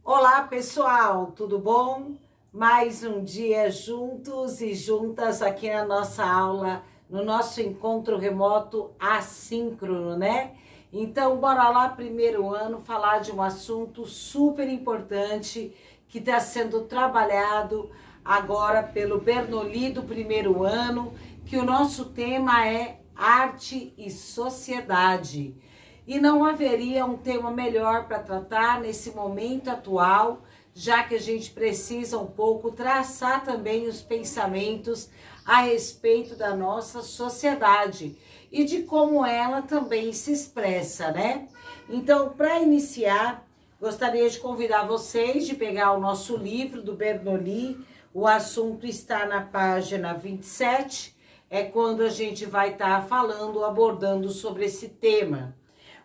Olá, pessoal, tudo bom? Mais um dia juntos e juntas aqui na nossa aula, no nosso encontro remoto assíncrono, né? Então, bora lá, primeiro ano, falar de um assunto super importante que está sendo trabalhado agora pelo Bernoulli do primeiro ano, que o nosso tema é arte e sociedade. E não haveria um tema melhor para tratar nesse momento atual, já que a gente precisa um pouco traçar também os pensamentos a respeito da nossa sociedade e de como ela também se expressa, né? Então, para iniciar, gostaria de convidar vocês de pegar o nosso livro do Bernoulli. O assunto está na página 27, é quando a gente vai estar falando, abordando sobre esse tema.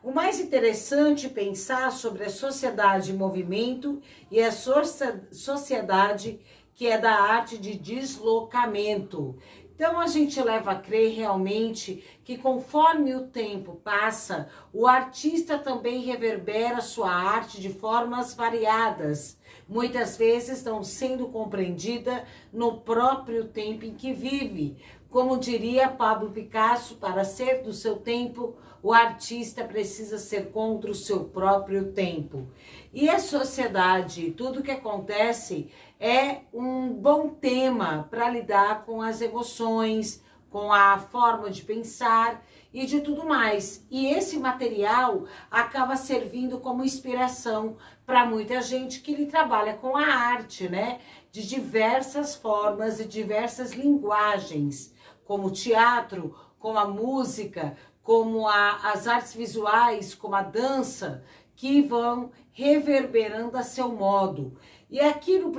O mais interessante é pensar sobre a sociedade em movimento e a sociedade que é da arte de deslocamento. Então a gente leva a crer realmente que conforme o tempo passa, o artista também reverbera sua arte de formas variadas, muitas vezes não sendo compreendida no próprio tempo em que vive. Como diria Pablo Picasso, para ser do seu tempo, o artista precisa ser contra o seu próprio tempo. E a sociedade, tudo que acontece é um bom tema para lidar com as emoções, com a forma de pensar e de tudo mais. E esse material acaba servindo como inspiração para muita gente que trabalha com a arte, né? De diversas formas e diversas linguagens, como o teatro, como a música, como as artes visuais, como a dança, que vão reverberando a seu modo. E aqui no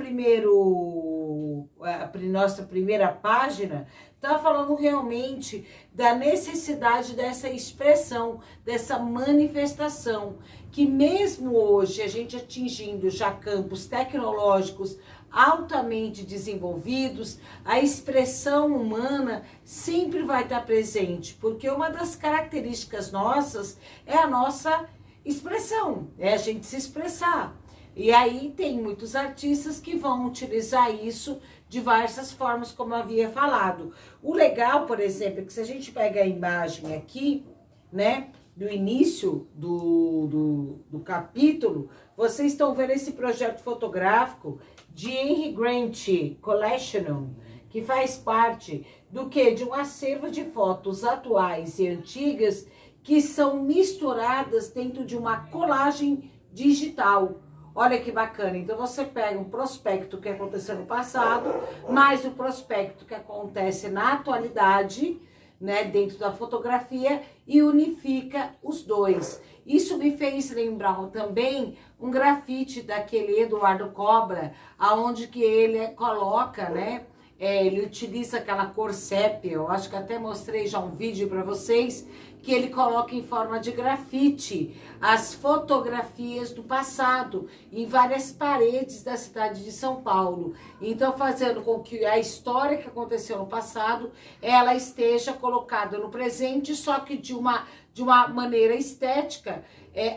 nossa primeira página, está falando realmente da necessidade dessa expressão, dessa manifestação, que mesmo hoje a gente atingindo já campos tecnológicos altamente desenvolvidos, a expressão humana sempre vai estar presente, porque uma das características nossas é a nossa expressão, é a gente se expressar. E aí tem muitos artistas que vão utilizar isso de diversas formas, como eu havia falado. O legal, por exemplo, é que se a gente pega a imagem aqui, né, do início do capítulo, vocês estão vendo esse projeto fotográfico de Henry Grant Collection, que faz parte do quê? De um acervo de fotos atuais e antigas que são misturadas dentro de uma colagem digital. Olha que bacana, então você pega um prospecto que aconteceu no passado, mais o prospecto que acontece na atualidade, né, dentro da fotografia, e unifica os dois. Isso me fez lembrar também um grafite daquele Eduardo Cobra, aonde que ele coloca, né, ele utiliza aquela cor sépia, eu acho que até mostrei já um vídeo para vocês, que ele coloca em forma de grafite as fotografias do passado em várias paredes da cidade de São Paulo. Então, fazendo com que a história que aconteceu no passado, ela esteja colocada no presente, só que de uma maneira estética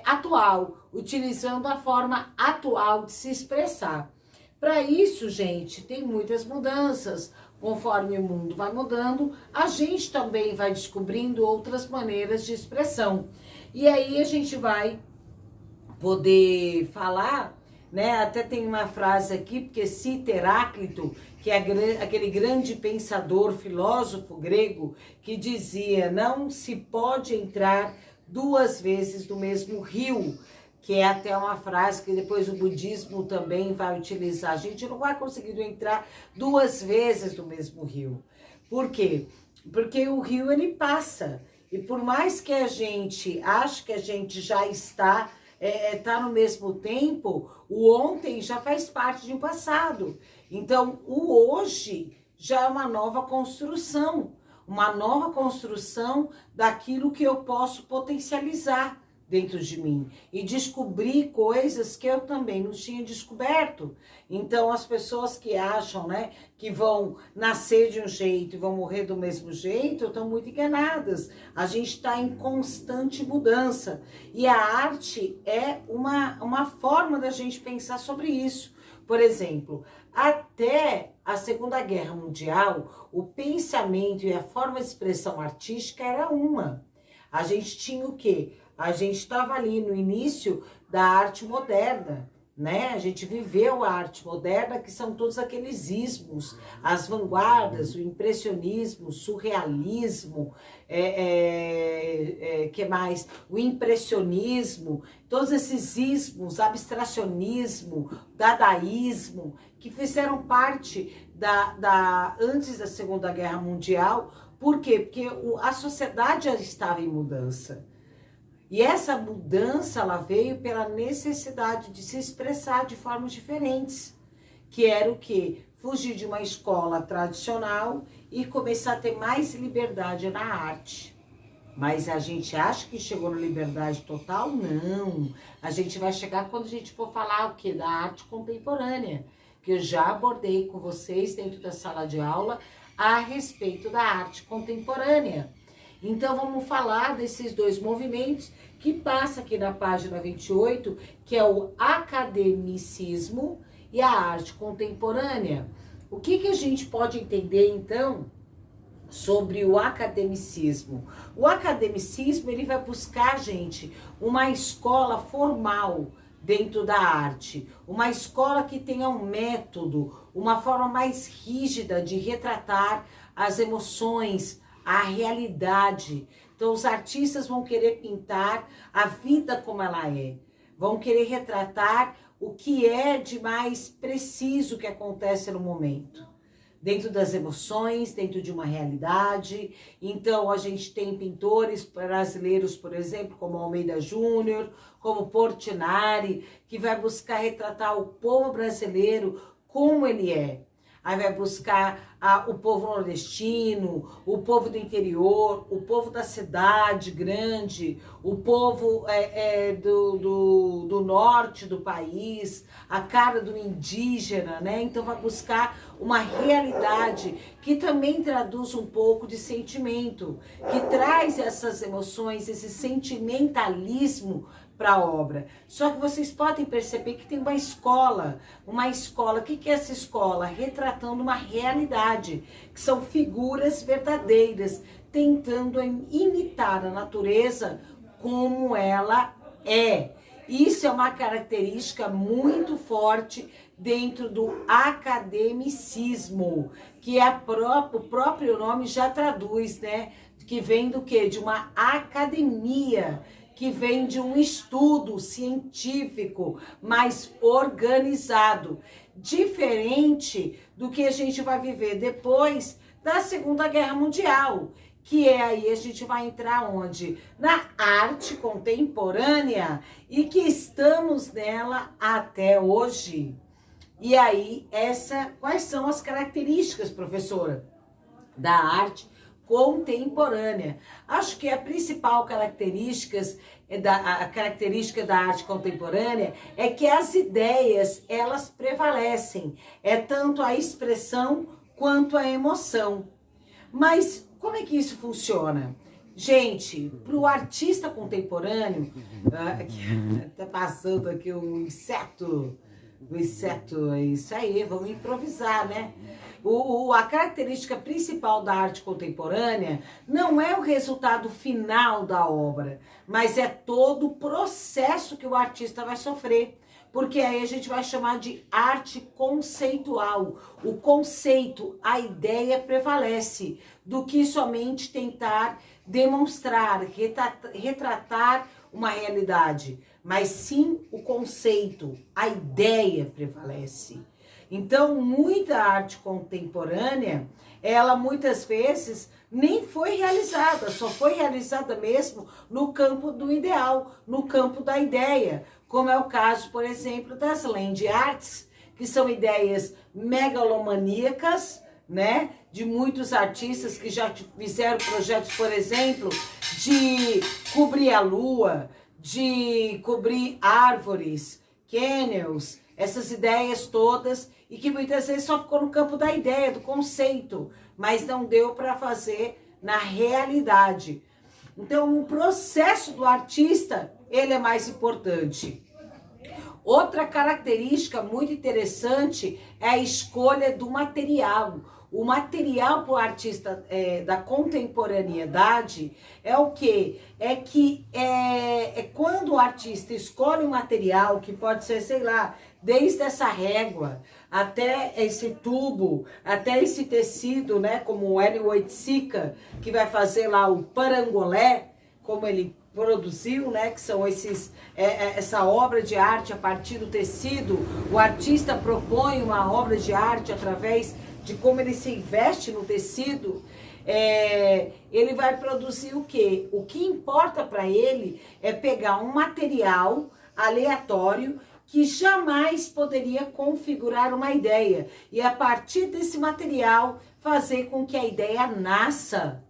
atual, utilizando a forma atual de se expressar. Para isso, gente, tem muitas mudanças. Conforme o mundo vai mudando, a gente também vai descobrindo outras maneiras de expressão. E aí a gente vai poder falar, né? Até tem uma frase aqui, porque cita Heráclito, que é aquele grande pensador, filósofo grego, que dizia: não se pode entrar duas vezes no mesmo rio, que é até uma frase que depois o budismo também vai utilizar. A gente não vai conseguir entrar duas vezes no mesmo rio. Por quê? Porque o rio, ele passa. E por mais que a gente ache que a gente já está no mesmo tempo, o ontem já faz parte de um passado. Então, o hoje já é uma nova construção daquilo que eu posso potencializar dentro de mim e descobri coisas que eu também não tinha descoberto. Então, as pessoas que acham, né, que vão nascer de um jeito e vão morrer do mesmo jeito, estão muito enganadas. A gente está em constante mudança. E a arte é uma forma da gente pensar sobre isso. Por exemplo, até a Segunda Guerra Mundial, o pensamento e a forma de expressão artística era uma. A gente tinha o quê? A gente estava ali no início da arte moderna, né? A gente viveu a arte moderna, que são todos aqueles ismos, as vanguardas, o impressionismo, o surrealismo, que mais? O impressionismo, todos esses ismos, abstracionismo, dadaísmo, que fizeram parte antes da Segunda Guerra Mundial. Por quê? Porque a sociedade já estava em mudança. E essa mudança, ela veio pela necessidade de se expressar de formas diferentes. Que era o quê? Fugir de uma escola tradicional e começar a ter mais liberdade na arte. Mas a gente acha que chegou na liberdade total? Não. A gente vai chegar quando a gente for falar o quê? Da arte contemporânea. Que eu já abordei com vocês dentro da sala de aula a respeito da arte contemporânea. Então, vamos falar desses dois movimentos que passa aqui na página 28, que é o academicismo e a arte contemporânea. O que a gente pode entender, então, sobre o academicismo? O academicismo, ele vai buscar, gente, uma escola formal dentro da arte, uma escola que tenha um método, uma forma mais rígida de retratar as emoções, a realidade. Então, os artistas vão querer pintar a vida como ela é, vão querer retratar o que é de mais preciso que acontece no momento, dentro das emoções, dentro de uma realidade. Então, a gente tem pintores brasileiros, por exemplo, como Almeida Júnior, como Portinari, que vai buscar retratar o povo brasileiro como ele é. Aí vai buscar o povo nordestino, o povo do interior, o povo da cidade grande, o povo do norte do país, a cara do indígena, né? Então vai buscar uma realidade que também traduz um pouco de sentimento, que traz essas emoções, esse sentimentalismo para a obra. Só que vocês podem perceber que tem uma escola. O que é essa escola? Retratando uma realidade, que são figuras verdadeiras, tentando imitar a natureza como ela é. Isso é uma característica muito forte dentro do academicismo, que o próprio nome já traduz, né? Que vem do quê? De uma academia, que vem de um estudo científico mais organizado, diferente do que a gente vai viver depois da Segunda Guerra Mundial, que aí a gente vai entrar onde? Na arte contemporânea, e que estamos nela até hoje. E aí, quais são as características, professora, da arte contemporânea? Acho que a principal característica da arte contemporânea é que as ideias, elas prevalecem. É tanto a expressão quanto a emoção. Mas como é que isso funciona? Gente, para o artista contemporâneo, tá passando aqui um inseto, é isso aí, vamos improvisar, né? A característica principal da arte contemporânea não é o resultado final da obra, mas é todo o processo que o artista vai sofrer. Porque aí a gente vai chamar de arte conceitual. O conceito, a ideia prevalece do que somente tentar demonstrar, retratar uma realidade. Mas sim o conceito, a ideia prevalece. Então, muita arte contemporânea, ela muitas vezes nem foi realizada, só foi realizada mesmo no campo do ideal, no campo da ideia, como é o caso, por exemplo, das land arts, que são ideias megalomaníacas, né, de muitos artistas que já fizeram projetos, por exemplo, de cobrir a lua, de cobrir árvores, canyons, essas ideias todas, e que muitas vezes só ficou no campo da ideia, do conceito, mas não deu para fazer na realidade. Então, o processo do artista, ele é mais importante. Outra característica muito interessante é a escolha do material. O material para o artista da contemporaneidade é o quê? É que quando o artista escolhe um material, que pode ser, sei lá, desde essa régua, até esse tubo, até esse tecido, né, como o Hélio Oiticica, que vai fazer lá o parangolé, como ele produziu, né, que são essa obra de arte a partir do tecido. O artista propõe uma obra de arte através de como ele se investe no tecido. Ele vai produzir o quê? O que importa para ele é pegar um material aleatório que jamais poderia configurar uma ideia e a partir desse material fazer com que a ideia nasça.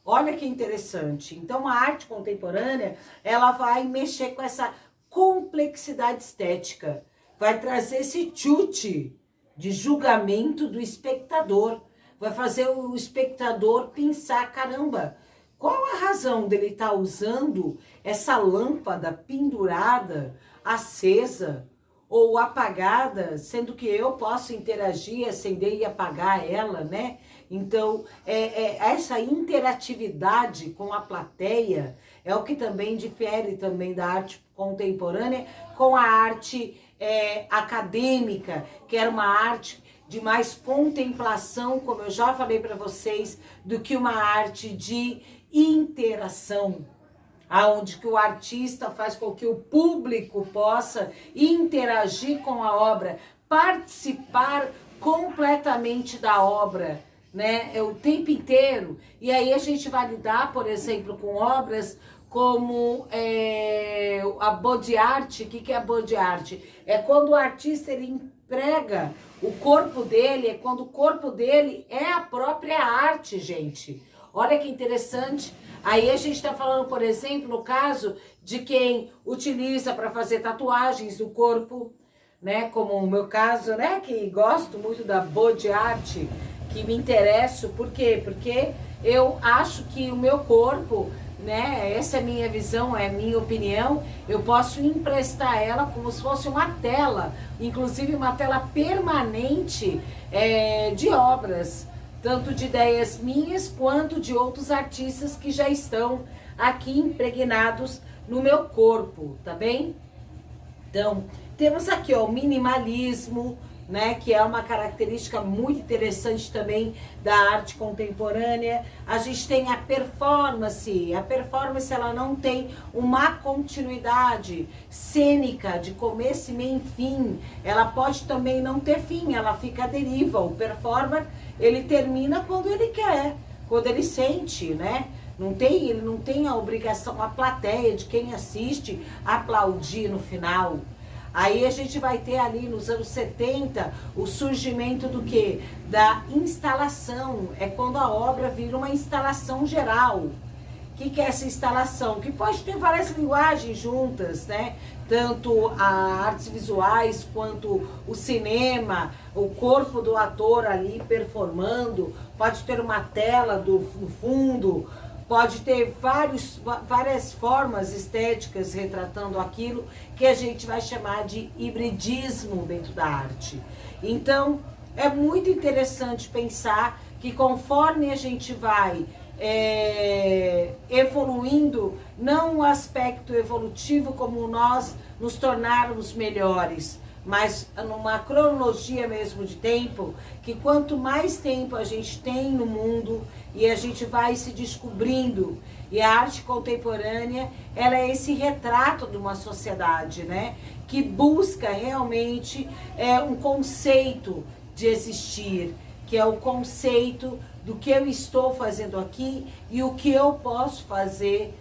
Olha que interessante. Então, a arte contemporânea, ela vai mexer com essa complexidade estética, vai trazer esse chute de julgamento do espectador, vai fazer o espectador pensar, caramba, qual a razão dele estar usando essa lâmpada pendurada, acesa ou apagada, sendo que eu posso interagir, acender e apagar ela, né? Então, essa interatividade com a plateia é o que também difere também da arte contemporânea com a arte acadêmica, que era uma arte de mais contemplação, como eu já falei para vocês, do que uma arte de interação, aonde que o artista faz com que o público possa interagir com a obra, participar completamente da obra, né, o tempo inteiro. E aí a gente vai lidar, por exemplo, com obras como a body art. O que é a body art? É quando o artista ele emprega o corpo dele, é quando o corpo dele é a própria arte, gente. Olha que interessante. Aí a gente está falando, por exemplo, no caso de quem utiliza para fazer tatuagens do corpo, né? Como o meu caso, né? Que gosto muito da body art, que me interesso. Por quê? Porque eu acho que o meu corpo, né? Essa é a minha visão, é a minha opinião. Eu posso emprestar ela como se fosse uma tela, inclusive uma tela permanente de obras, tanto de ideias minhas quanto de outros artistas que já estão aqui impregnados no meu corpo, tá bem? Então, temos aqui ó, o minimalismo, né, que é uma característica muito interessante também da arte contemporânea. A gente tem a performance ela não tem uma continuidade cênica de começo, meio e fim. Ela pode também não ter fim, ela fica à deriva. O performer, ele termina quando ele quer, quando ele sente, né? Ele não tem a obrigação, a plateia de quem assiste aplaudir no final. Aí a gente vai ter ali nos anos 70 o surgimento do quê? Da instalação. É quando a obra vira uma instalação geral. O que é essa instalação? Que pode ter várias linguagens juntas, né? Tanto as artes visuais quanto o cinema, o corpo do ator ali performando, pode ter uma tela no fundo, pode ter várias formas estéticas retratando aquilo que a gente vai chamar de hibridismo dentro da arte. Então, é muito interessante pensar que conforme a gente vai evoluindo, não o aspecto evolutivo como nós nos tornarmos melhores, mas numa cronologia mesmo de tempo, que quanto mais tempo a gente tem no mundo e a gente vai se descobrindo, e a arte contemporânea, ela é esse retrato de uma sociedade, né, que busca realmente um conceito de existir, que é o conceito do que eu estou fazendo aqui e o que eu posso fazer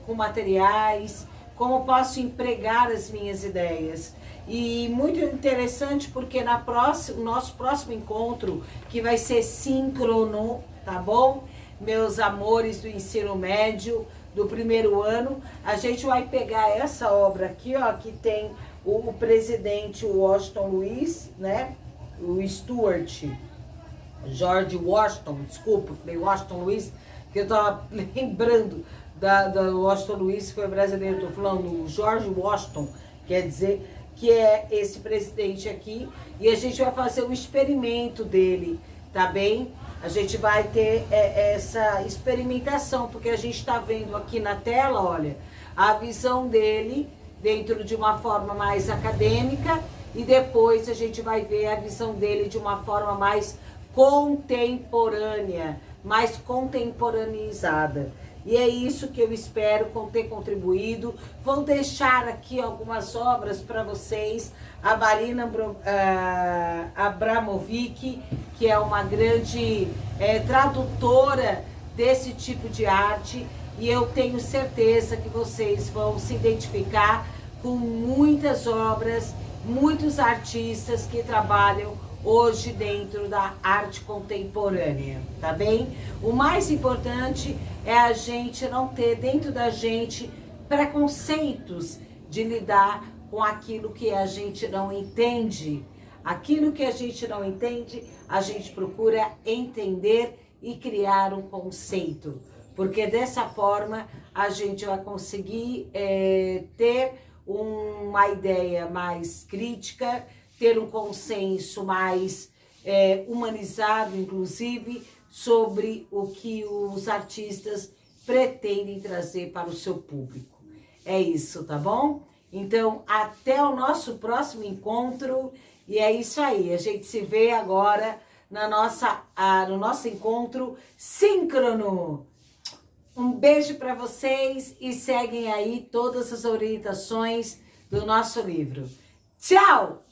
com materiais, como posso empregar as minhas ideias. E muito interessante porque o nosso próximo encontro, que vai ser síncrono, tá bom? Meus amores do ensino médio, do primeiro ano. A gente vai pegar essa obra aqui, ó, que tem o presidente Washington Luiz, né? O Stuart, George Washington, desculpa, falei Washington Luiz, que eu tava lembrando da Washington Luiz, que foi brasileiro, tô falando o George Washington, quer dizer, que é esse presidente aqui, e a gente vai fazer um experimento dele, tá bem? A gente vai ter essa experimentação, porque a gente está vendo aqui na tela, olha, a visão dele dentro de uma forma mais acadêmica, e depois a gente vai ver a visão dele de uma forma mais contemporânea, mais contemporaneizada. E é isso que eu espero ter contribuído. Vou deixar aqui algumas obras para vocês. A Marina Abramovic, que é uma grande tradutora desse tipo de arte. E eu tenho certeza que vocês vão se identificar com muitas obras, muitos artistas que trabalham hoje dentro da arte contemporânea, tá bem? O mais importante é a gente não ter dentro da gente preconceitos de lidar com aquilo que a gente não entende. Aquilo que a gente não entende, a gente procura entender e criar um conceito, porque dessa forma a gente vai conseguir ter uma ideia mais crítica, ter um consenso mais humanizado, inclusive, sobre o que os artistas pretendem trazer para o seu público. É isso, tá bom? Então, até o nosso próximo encontro. E é isso aí, a gente se vê agora no nosso encontro síncrono. Um beijo para vocês e seguem aí todas as orientações do nosso livro. Tchau!